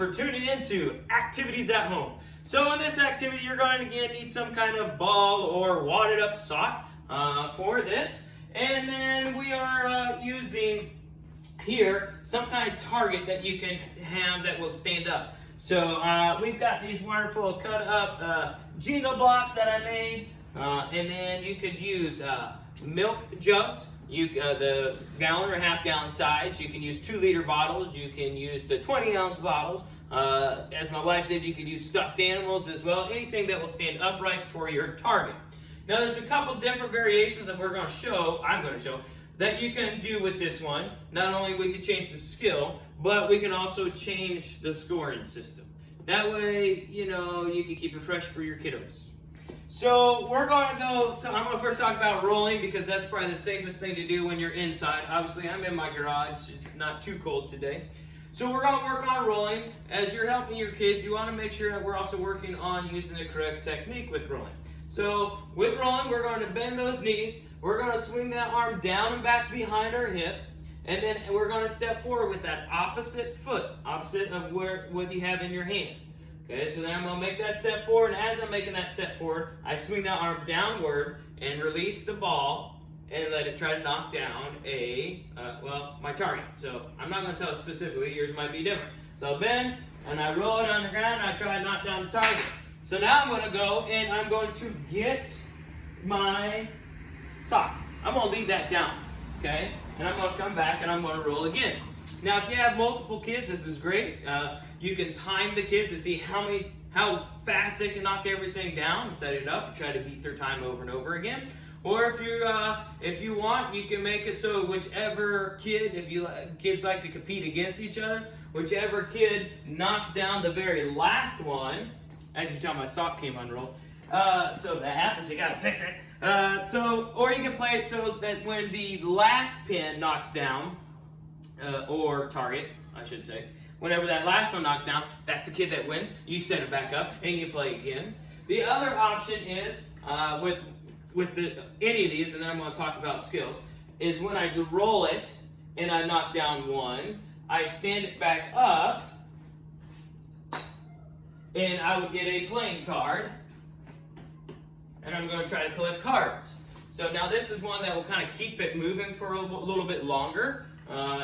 for tuning into Activities at Home. So in this activity, you're going to again need some kind of ball or wadded up sock for this. And then we are using here some kind of target that you can have that will stand up. So we've got these wonderful cut up Jenga blocks that I made. And then you could use milk jugs. The gallon or half gallon size. You can use 2-liter bottles. You can use the 20-ounce bottles. As my wife said, you could use stuffed animals as well. Anything that will stand upright for your target. Now there's a couple different variations that I'm going to show, that you can do with this one. Not only we can change the skill, but we can also change the scoring system. That way, you can keep it fresh for your kiddos. So I'm going to first talk about rolling because that's probably the safest thing to do when you're inside. Obviously, I'm in my garage. It's not too cold today. So we're going to work on rolling. As you're helping your kids, you want to make sure that we're also working on using the correct technique with rolling. So with rolling, we're going to bend those knees. We're going to swing that arm down and back behind our hip. And then we're going to step forward with that opposite foot, opposite of what you have in your hand. Okay, so then I'm going to make that step forward, and as I'm making that step forward, I swing that arm downward and release the ball and let it try to knock down my target. So I'm not going to tell specifically, yours might be different. So I'll bend, and I roll it on the ground, and I try to knock down the target. So now I'm going to go, and I'm going to get my sock. I'm going to leave that down, okay? And I'm going to come back, and I'm going to roll again. Now, if you have multiple kids, this is great. You can time the kids to see how fast they can knock everything down and set it up and try to beat their time over and over again. Or if you want, you can make it so whichever kid, kids like to compete against each other, whichever kid knocks down the very last one. As you can tell, my sock came unrolled. So if that happens, you gotta fix it. Or you can play it so that when the last pin knocks down, or target, I should say. Whenever that last one knocks down, that's the kid that wins. You set it back up and you play again. The other option is, with any of these, and then I'm going to talk about skills, is when I roll it and I knock down one, I stand it back up and I would get a playing card and I'm going to try to collect cards. So now this is one that will kind of keep it moving for a little bit longer.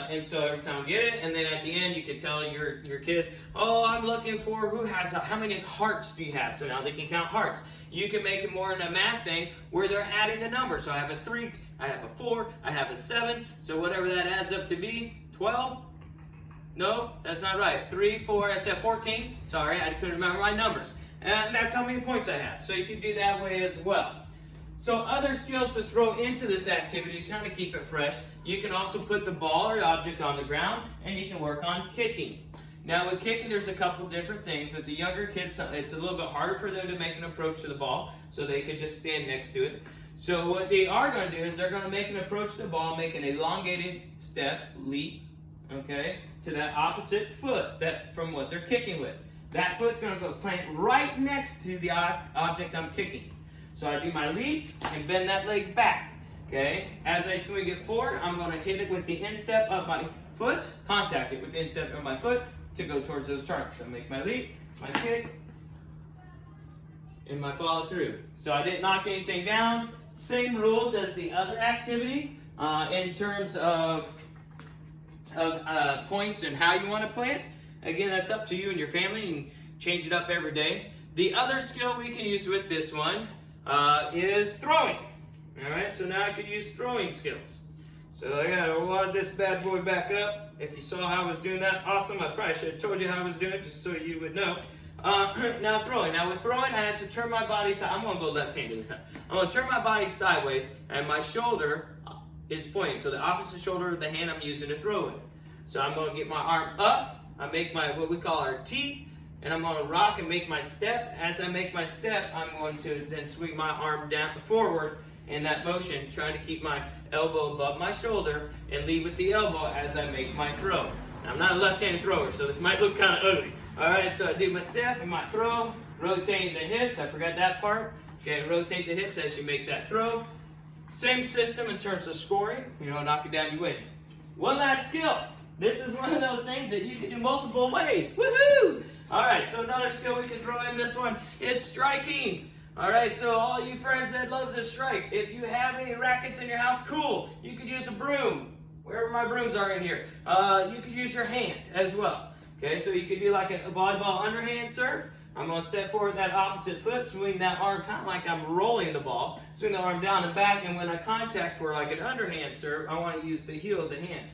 And so every time I get it, and then at the end you can tell your kids, oh, I'm looking for how many hearts do you have? So now they can count hearts. You can make it more in a math thing where they're adding the numbers. So I have a 3, I have a 4, I have a 7. So whatever that adds up to be, 12? No, that's not right. 3, 4, I said 14. Sorry, I couldn't remember my numbers. And that's how many points I have. So you can do that way as well. So other skills to throw into this activity to kind of keep it fresh, you can also put the ball or object on the ground and you can work on kicking. Now with kicking, there's a couple different things. With the younger kids, it's a little bit harder for them to make an approach to the ball, so they could just stand next to it. So what they are going to do is they're going to make an approach to the ball, make an elongated step, leap, okay, to that opposite foot from what they're kicking with. That foot's going to go plant right next to the object I'm kicking. So I do my leap and bend that leg back, okay? As I swing it forward, I'm going to hit it with the instep of my foot, contact it with the instep of my foot to go towards those targets. So I make my leap, my kick, and my follow through. So I didn't knock anything down. Same rules as the other activity in terms of points and how you want to play it. Again, that's up to you and your family. You can change it up every day. The other skill we can use with this one is throwing. All right, so now I could use throwing skills. So I gotta wad this bad boy back up. If you saw how I was doing that, awesome. I probably should have told you how I was doing it just so you would know. Now throwing. Now with throwing, I have to turn my body side. I'm gonna go left-handed this time. I'm gonna turn my body sideways, and my shoulder is pointing. So the opposite shoulder of the hand I'm using to throw with. So I'm gonna get my arm up. I make what we call our T. And I'm going to rock and make my step. As I make my step, I'm going to then swing my arm down forward in that motion, trying to keep my elbow above my shoulder and lead with the elbow as I make my throw. Now, I'm not a left-handed thrower, so this might look kind of ugly. All right, so I do my step and my throw, rotating the hips. I forgot that part. Okay, rotate the hips as you make that throw. Same system in terms of scoring. Knock it down, you win. One last skill. this is one of those things that you can do multiple ways. Woohoo! All right, so another skill we can throw in this one is striking. All right, so all you friends that love to strike, if you have any rackets in your house, cool. You could use a broom, wherever my brooms are in here. You could use your hand as well. Okay, so you could do like a volleyball underhand serve. I'm going to step forward that opposite foot, swing that arm kind of like I'm rolling the ball. Swing the arm down and back, and when I contact for like an underhand serve, I want to use the heel of the hand.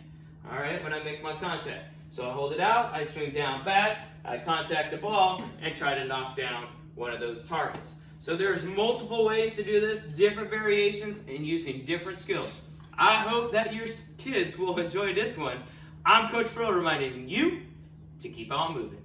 All right, when I make my contact. So I hold it out, I swing down back, I contact the ball, and try to knock down one of those targets. So there's multiple ways to do this, different variations, and using different skills. I hope that your kids will enjoy this one. I'm Coach Pirillo reminding you to keep on moving.